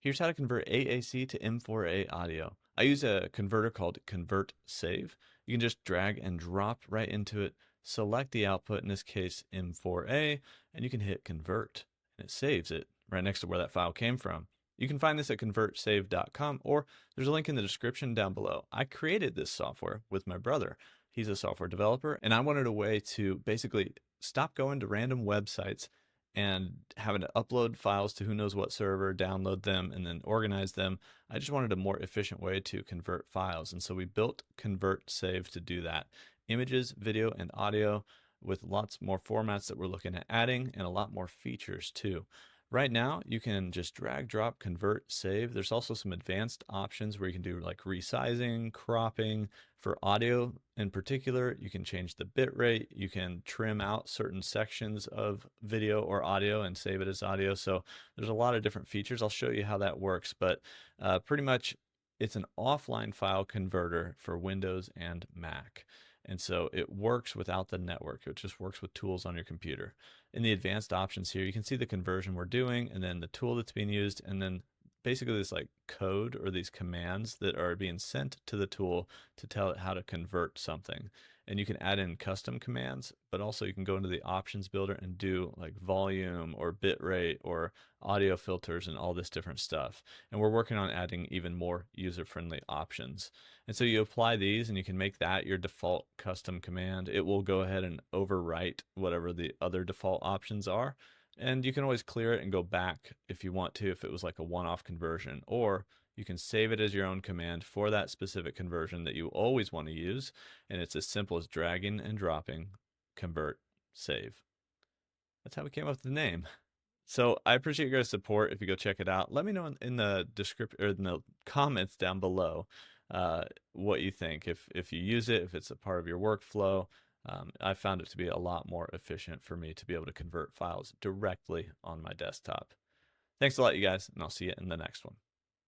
Here's how to convert AAC to M4A audio. I use a converter called ConvertSave. You can just drag and drop right into it, select the output, in this case M4A, and you can hit convert, and it saves it right next to where that file came from. You can find this at convertsave.com, or there's a link in the description down below. I created this software with my brother. He's a software developer, and I wanted a way to basically stop going to random websites and having to upload files to who knows what server, download them, and then organize them. I just wanted a more efficient way to convert files. And so we built ConvertSave to do that. Images, video, and audio with lots more formats that we're looking at adding and a lot more features too. Right now, you can just drag, drop, convert, save. There's also some advanced options where you can do like resizing, cropping. For audio in particular, you can change the bit rate. You can trim out certain sections of video or audio and save it as audio. So there's a lot of different features. I'll show you how that works, but pretty much it's an offline file converter for Windows and Mac. And so it works without the network. It just works with tools on your computer. In the advanced options here, you can see the conversion we're doing and then the tool that's being used, and then basically this like code or these commands that are being sent to the tool to tell it how to convert something. And you can add in custom commands, but also you can go into the options builder and do like volume or bit rate or audio filters and all this different stuff. And we're working on adding even more user-friendly options. And so you apply these and you can make that your default custom command. It will go ahead and overwrite whatever the other default options are. And you can always clear it and go back if you want to, if it was like a one-off conversion, or you can save it as your own command for that specific conversion that you always want to use. And it's as simple as dragging and dropping, convert, save. That's how we came up with the name. So I appreciate your guys' support. If you go check it out, let me know in the description or in the comments down below what you think. If you use it, if it's a part of your workflow. I found it to be a lot more efficient for me to be able to convert files directly on my desktop. Thanks a lot, you guys, and I'll see you in the next one.